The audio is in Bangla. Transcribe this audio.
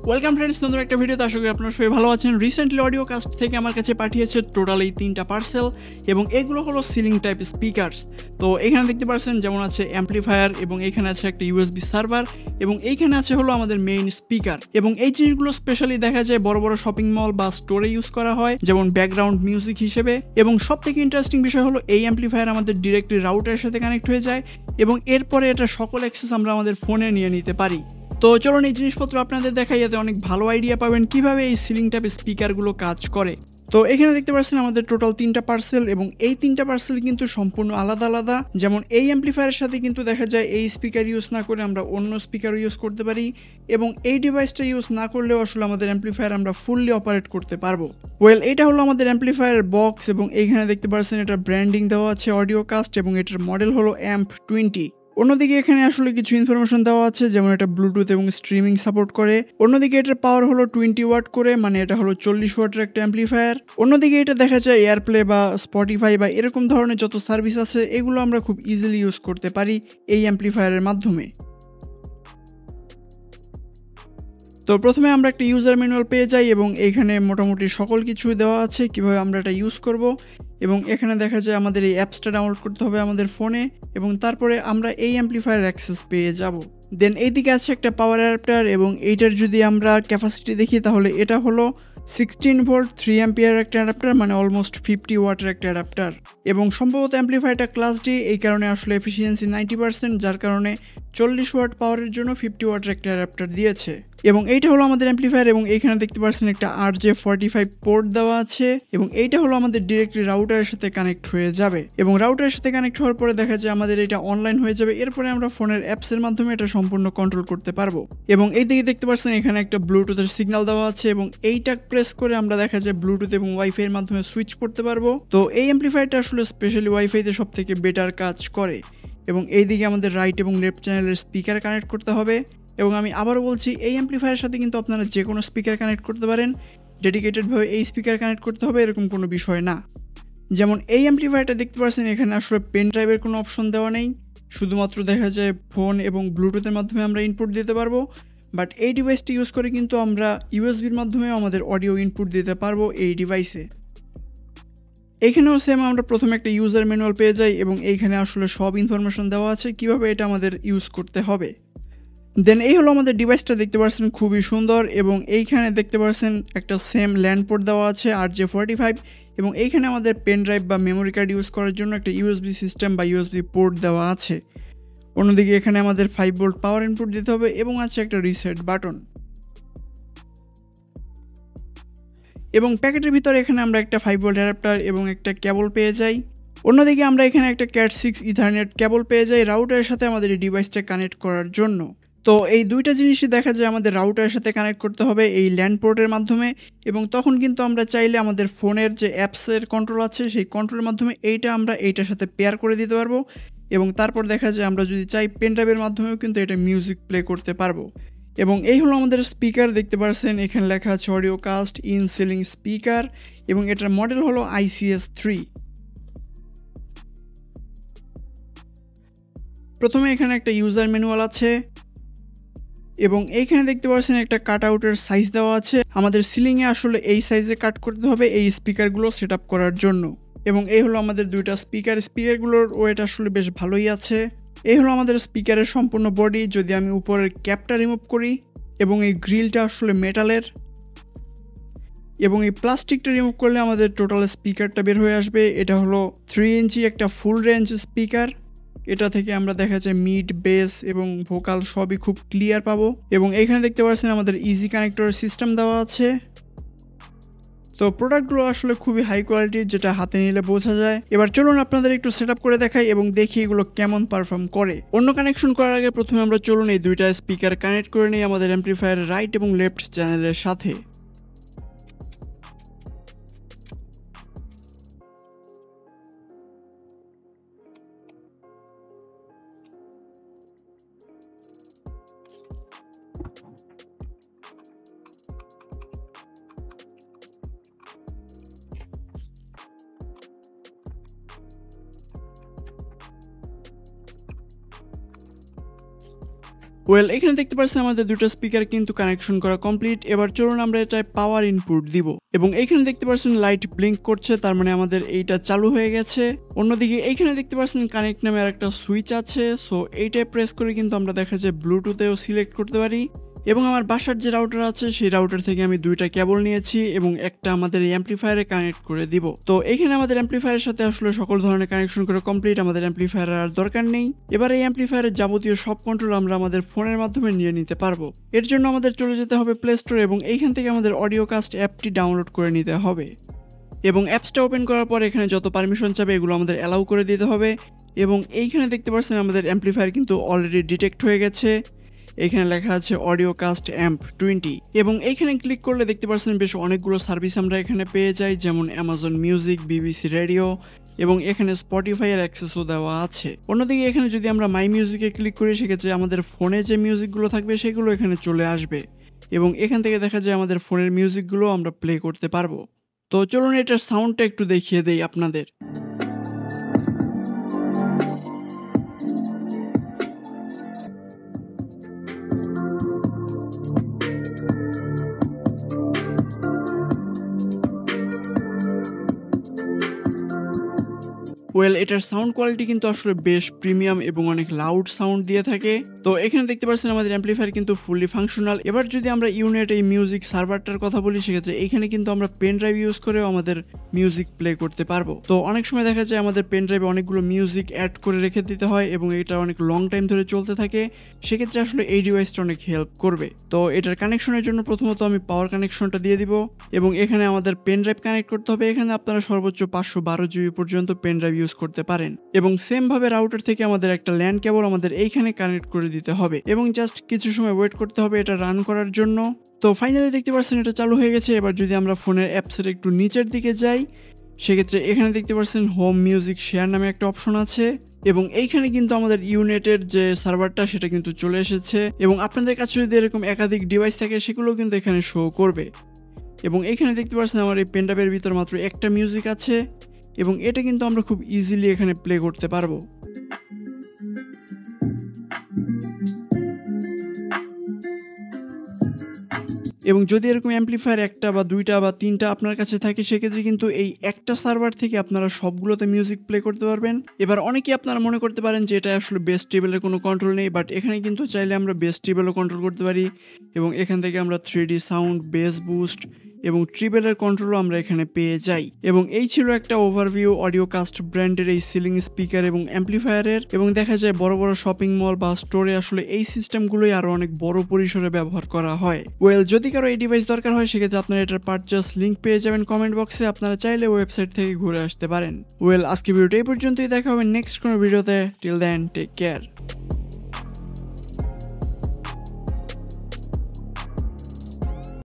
ওয়েলকাম ফ্রেন্ডস, নতুন একটা ভিডিওতে আশা করি আপনারা সবাই ভালো আছেন। রিসেন্টলি অডিও কাস্ট থেকে আমার কাছে পাঠিয়েছে টোটাল এই 3টা পার্সেল এবং এগুলো হলো সিলিং টাইপ স্পিকারস। তো এখানে দেখতে পাচ্ছেন যেমন আছে অ্যাম্পলিফায়ার এবং এখানে আছে একটা ইউএসবি সার্ভার এবং এইখানে আছে হলো আমাদের মেইন স্পিকার। এবং এই জিনিসগুলো স্পেশালি দেখা যায় বড় বড় শপিং মল বা স্টোরে ইউজ করা হয় যেমন ব্যাকগ্রাউন্ড মিউজিক হিসেবে। এবং সব থেকে ইন্টারেস্টিং বিষয় হলো এই অ্যাম্পলিফায়ার আমাদের ডিরেক্টলি রাউটারের সাথে কানেক্ট হয়ে যায় এবং এরপরে এটা সকল অ্যাক্সেস আমরা আমাদের ফোনে নিয়ে নিতে পারি। তো চলুন এই জিনিসপত্র আপনাদের দেখাই, যাতে অনেক ভালো আইডিয়া পাবেন কিভাবে এই সিলিং টাইপ স্পিকারগুলো কাজ করে। তো এখানে দেখতে পাচ্ছেন আমাদের টোটাল 3টা পার্সেল এবং এই 3টা পার্সেল কিন্তু সম্পূর্ণ আলাদা আলাদা। যেমন এই অ্যাম্পলিফায়ারের সাথে কিন্তু দেখা যায় এই স্পিকার ইউজ না করে আমরা অন্য স্পিকার ইউজ করতে পারি এবং এই ডিভাইসটা ইউজ না করলেও আসলে আমাদের অ্যাম্পলিফায়ার আমরা ফুললি অপারেট করতে পারবো। এটা হলো আমাদের অ্যাম্পলিফায়ারের বক্স এবং এইখানে দেখতে পাচ্ছেন এটা ব্র্যান্ডিং দেওয়া আছে অডিও কাস্ট এবং এটার মডেল হলো AMP-20। অন্যদিকে এখানে আসলে কিছু ইনফরমেশন দেওয়া আছে, যেমন এটা ব্লুটুথ এবং স্ট্রিমিং সাপোর্ট করে। অন্যদিকে এটার পাওয়ার হলো 20 ওয়াট করে, মানে এটা হলো 40 ওয়াটের একটা অ্যাম্পলিফায়ার। অন্যদিকে এটা দেখা যায় এয়ারপ্লে বা স্পটিফাই বা এরকম ধরনের যত সার্ভিস আছে এগুলো আমরা খুব ইজিলি ইউজ করতে পারি এই অ্যাম্পলিফায়ারের মাধ্যমে। তো প্রথমে আমরা একটা ইউজার ম্যানুয়াল পেয়ে যাই এবং এইখানে মোটামুটি সকল কিছু দেওয়া আছে কিভাবে আমরা এটা ইউজ করব। এবং এখানে দেখা যায় আমাদের এই অ্যাপসটা ডাউনলোড করতে হবে আমাদের ফোনে এবং তারপরে আমরা এই অ্যাম্পলিফায়ার অ্যাক্সেস পেয়ে যাব। দেন এইদিকে আছে একটা পাওয়ার অ্যাডাপ্টার এবং এইটার যদি আমরা ক্যাপাসিটি দেখি তাহলে এটা হলো 16 ভোল্ট 3 অ্যাম্পিয়ার একটা অ্যাডাপ্টার, মানে অলমোস্ট 50 ওয়াটের একটা অ্যাডাপ্টার। এবং সম্ভবত অ্যাম্পলিফায়ারটা ক্লাস ডি, এই কারণে আসলে এফিসিয়েন্সি 90%, যার কারণে 40 ওয়াট পাওয়ারের জন্য 50 ওয়াটের একটা অ্যাডাপ্টার দিয়েছে। এবং এইটা হলো আমাদের অ্যাম্পলিফায়ার এবং এইখানে দেখতে পাচ্ছেন একটা RJ45 পোর্ট দেওয়া আছে এবং এইটা হলো আমাদের ডিরেক্টলি রাউটারের সাথে কানেক্ট হয়ে যাবে এবং রাউটারের সাথে কানেক্ট হওয়ার পরে দেখা যায় আমাদের এটা অনলাইন হয়ে যাবে। এরপরে আমরা ফোনের অ্যাপসের মাধ্যমে এটা সম্পূর্ণ কন্ট্রোল করতে পারবো। এবং এই দিকে দেখতে পাচ্ছেন এখানে একটা ব্লুটুথের সিগন্যাল দেওয়া আছে এবং এইটা প্রেস করে আমরা দেখা যায় ব্লুটুথ এবং ওয়াইফাই এর মাধ্যমে সুইচ করতে পারবো। তো এই অ্যাম্পলিফায়ারটা আসলে স্পেশালি ওয়াইফাইতে সব থেকে বেটার কাজ করে। এবং এইদিকে আমাদের রাইট এবং লেফট চ্যানেলের স্পিকার কানেক্ট করতে হবে। এবং আমি আবারও বলছি, এই অ্যাম্পলিফায়ারের সাথে কিন্তু আপনারা যে কোনো স্পিকার কানেক্ট করতে পারেন, ডেডিকেটেডভাবে এই স্পিকার কানেক্ট করতে হবে এরকম কোনো বিষয় না। যেমন এই অ্যাম্পলিফায়ারটা দেখতে পাচ্ছেন এখানে আসলে পেন ড্রাইভের কোনো অপশন দেওয়া নেই, শুধুমাত্র দেখা যায় ফোন এবং ব্লুটুথের মাধ্যমে আমরা ইনপুট দিতে পারবো। বাট এই ডিভাইসটি ইউজ করে কিন্তু আমরা ইউএসবির মাধ্যমে আমাদের অডিও ইনপুট দিতে পারবো এই ডিভাইসে। এখানেও সেম আমরা প্রথমে একটা ইউজার ম্যানুয়াল পেয়ে যাই এবং এইখানে আসলে সব ইনফরমেশন দেওয়া আছে কিভাবে এটা আমাদের ইউজ করতে হবে। দেন এই হলো আমাদের ডিভাইসটা, দেখতে পাচ্ছেন খুবই সুন্দর এবং এইখানে দেখতে পাচ্ছেন একটা সেম ল্যান্ড পোর্ট দেওয়া আছে RJ45 এবং এইখানে আমাদের পেন ড্রাইভ বা মেমোরি কার্ড ইউজ করার জন্য একটা ইউএসবি সিস্টেম বা ইউএসবি পোর্ট দেওয়া আছে। অন্যদিকে এখানে আমাদের 5 ভোল্ট পাওয়ার ইনপুট দিতে হবে এবং আছে একটা রিসেট বাটন। এবং প্যাকেটের ভিতরে এখানে আমরা একটা 5 ভোল্ট অ্যাডাপ্টার এবং একটা কেবল পেয়ে যাই। অন্যদিকে আমরা এখানে একটা Cat6 ইথারনেট কেবল পেয়ে যাই রাউটারের সাথে আমাদের এই ডিভাইসটা কানেক্ট করার জন্য। তো এই দুইটা জিনিসই দেখা যায় আমাদের রাউটারের সাথে কানেক্ট করতে হবে এই ল্যান্ড পোর্টের মাধ্যমে এবং তখন কিন্তু আমরা চাইলে আমাদের ফোনের যে অ্যাপসের কন্ট্রোল আছে সেই কন্ট্রোলের মাধ্যমে আমরা এইটার সাথে পেয়ার করে দিতে পারবো এবং তারপর দেখা যায় আমরা যদি চাই পেন ড্রাইভের মাধ্যমেও কিন্তু এটা মিউজিক প্লে করতে পারবো। এবং এই হলো আমাদের স্পিকার, দেখতে পাচ্ছেন এখানে লেখা আছে audio cast in ceiling speaker এবং এটার মডেল হলো ICS3। প্রথমে এখানে একটা ইউজার ম্যানুয়াল আছে এবং এইখানে দেখতে পাচ্ছেন একটা কাট আউটের সাইজ দেওয়া আছে। আমাদের সিলিংয়ে আসলে এই সাইজে কাট করতে হবে এই স্পিকারগুলো সেট আপ করার জন্য। এবং এই হলো আমাদের দুইটা স্পিকারগুলোর ওয়েট আসলে বেশ ভালোই আছে। এই হলো আমাদের স্পিকারের সম্পূর্ণ বডি। যদি আমি উপরের ক্যাপটা রিমুভ করি এবং এই গ্রিলটা আসলে মেটালের এবং এই প্লাস্টিকটা রিমুভ করলে আমাদের টোটাল স্পিকারটা বের হয়ে আসবে। এটা হলো 3 ইঞ্চি একটা ফুল রেঞ্জ স্পিকার। এটা থেকে আমরা দেখা যায় মিড, বেস এবং ভোকাল সবই খুব ক্লিয়ার পাবো। এবং এখানে দেখতে পাচ্ছেন আমাদের ইজি কানেক্টরের সিস্টেম দেওয়া আছে। তো প্রোডাক্টগুলো আসলে খুবই হাই কোয়ালিটির, যেটা হাতে নিলে বোঝা যায়। এবার চলুন আপনাদের একটু সেট আপ করে দেখাই এবং দেখি এগুলো কেমন পারফর্ম করে। অন্য কানেকশন করার আগে প্রথমে আমরা চলুন এই দুইটা স্পিকার কানেক্ট করে নিই আমাদের অ্যাম্পলিফায়ারের রাইট এবং লেফট চ্যানেলের সাথে। ওয়েল এখানে দেখতে পাচ্ছেন আমাদের দুটো স্পিকার কিন্তু কানেকশন করা কমপ্লিট। এবার চলুন আমরা এটায় পাওয়ার ইনপুট দিব এবং এইখানে দেখতে পাচ্ছেন লাইট ব্লিঙ্ক করছে, তার মানে আমাদের এইটা চালু হয়ে গেছে। অন্যদিকে এইখানে দেখতে পাচ্ছেন কানেক্ট নামে আরেকটা সুইচ আছে, সো এইটায় প্রেস করে কিন্তু আমরা দেখা যায় ব্লুটুথেও সিলেক্ট করতে পারি। এবং আমার বাসার যে রাউটার আছে সেই রাউটার থেকে আমি দুইটা কেবল নিয়েছি এবং একটা আমাদের অ্যাম্পলিফায়ারে কানেক্ট করে দিব। তো এখানে আমাদের অ্যাম্পলিফায়ারের সাথে আসলে সকল ধরনের কানেকশন করে কমপ্লিট, আমাদের অ্যাম্পলিফায়ার আর দরকার নেই। এবার এই অ্যাম্পলিফায়ারের যাবতীয় সব কন্ট্রোল আমরা আমাদের ফোনের মাধ্যমে নিয়ে নিতে পারবো। এর জন্য আমাদের চলে যেতে হবে প্লে স্টোর এবং এইখান থেকে আমাদের অডিও কাস্ট অ্যাপটি ডাউনলোড করে নিতে হবে এবং অ্যাপসটা ওপেন করার পর এখানে যত পারমিশন চাবে এগুলো আমাদের অ্যালাউ করে দিতে হবে। এবং এইখানে দেখতে পাচ্ছেন আমাদের অ্যাম্পলিফায়ার কিন্তু অলরেডি ডিটেক্ট হয়ে গেছে। এখানে লেখা আছে অডিও কাস্ট অ্যাম্প 20 এবং এইখানে ক্লিক করলে দেখতে পাচ্ছেন বেশ অনেকগুলো সার্ভিস আমরা এখানে পেয়ে যাই, যেমন অ্যামাজন মিউজিক, বিবিসি রেডিও এবং এখানে স্পটিফাই এর অ্যাক্সেসও দেওয়া আছে। অন্যদিকে এখানে যদি আমরা মাই মিউজিকে ক্লিক করি সেক্ষেত্রে আমাদের ফোনে যে মিউজিকগুলো থাকবে সেগুলো এখানে চলে আসবে এবং এখান থেকে দেখা যায় আমাদের ফোনের মিউজিকগুলো আমরা প্লে করতে পারবো। তো চলুন এটার সাউন্ডটা একটু দেখিয়ে দেই আপনাদের। ওয়েল এটার সাউন্ড কোয়ালিটি কিন্তু আসলে বেশ প্রিমিয়াম এবং অনেক লাউড সাউন্ড দিয়ে থাকে। তো এখানে দেখতে পাচ্ছেন আমাদের অ্যাম্পলিফায়ার কিন্তু ফুললি ফাংশনাল। এবার যদি আমরা ইউনিট এই মিউজিক সার্ভারটার কথা বলি সেক্ষেত্রে এখানে কিন্তু আমরা পেন ড্রাইভ ইউজ করেও আমাদের মিউজিক প্লে করতে পারবো। তো অনেক সময় দেখা যায় আমাদের পেন ড্রাইভে অনেকগুলো মিউজিক অ্যাড করে রেখে দিতে হয় এবং এটা অনেক লং টাইম ধরে চলতে থাকে, সেক্ষেত্রে আসলে এই ডিভাইসটা অনেক হেল্প করবে। তো এটার কানেকশনের জন্য প্রথমত আমি পাওয়ার কানেকশনটা দিয়ে দিব এবং এখানে আমাদের পেন ড্রাইভ কানেক্ট করতে হবে। এখানে আপনারা সর্বোচ্চ 512 জিবি পর্যন্ত পেন ড্রাইভ ইউজ করতে পারেন এবং সেম ভাবে রাউটার থেকে আমাদের একটা ল্যান্ড কেবল আমাদের এইখানে কানেক্ট করে দিতে হবে এবং জাস্ট কিছু সময় ওয়েট করতে হবে এটা রান করার জন্য। তো ফাইনালি দেখতে পাচ্ছেন এটা চালু হয়ে গেছে। এবার যদি আমরা ফোনের অ্যাপসের একটু নিচের দিকে যাই সেক্ষেত্রে এখানে দেখতে পাচ্ছেন হোম মিউজিক শেয়ার নামে একটা অপশন আছে এবং এইখানে কিন্তু আমাদের ইউনিটের যে সার্ভারটা সেটা কিন্তু চলে এসেছে এবং আপনাদের কাছে যদি এরকম একাধিক ডিভাইস থাকে সেগুলো কিন্তু এখানে শো করবে। এবং এইখানে দেখতে পাচ্ছেন আমার এই পেনড্রাইভের ভিতর মাত্র একটা মিউজিক আছে এবং এটা কিন্তু আমরা খুব ইজিলি এখানে প্লে করতে পারবো। এবং যদি এরকম অ্যাম্পলিফায়ার একটা বা দুইটা বা তিনটা আপনার কাছে থাকে সেক্ষেত্রে কিন্তু এই একটা সার্ভার থেকে আপনারা সবগুলোতে মিউজিক প্লে করতে পারবেন। এবার অনেকেই আপনারা মনে করতে পারেন যে এটা আসলে বেস টেবিলের কোনো কন্ট্রোল নেই, বাট এখানে কিন্তু চাইলে আমরা বেস টেবিলও কন্ট্রোল করতে পারি এবং এখান থেকে আমরা 3D সাউন্ড, বেস বুস্ট এবং ট্রিবেলের কন্ট্রোলও আমরা এখানে পেয়ে যাই। এবং এই ছিল একটা ওভারভিউ অডিও কাস্ট ব্র্যান্ডের এই সিলিং স্পিকার এবং অ্যাম্পলিফায়ারের। এবং দেখা যায় বড় বড় শপিং মল বা স্টোরে আসলে এই সিস্টেমগুলোই আরো অনেক বড় পরিসরে ব্যবহার করা হয়। ওয়েল যদি কারো এই ডিভাইস দরকার হয় সেক্ষেত্রে আপনারা এটার পারচেস লিঙ্ক পেয়ে যাবেন কমেন্ট বক্সে, আপনারা চাইলে ওয়েবসাইট থেকে ঘুরে আসতে পারেন। ওয়েল আজকে ভিডিওটা এই পর্যন্তই, দেখা হবে নেক্সট কোনো ভিডিওতে। Till then take care.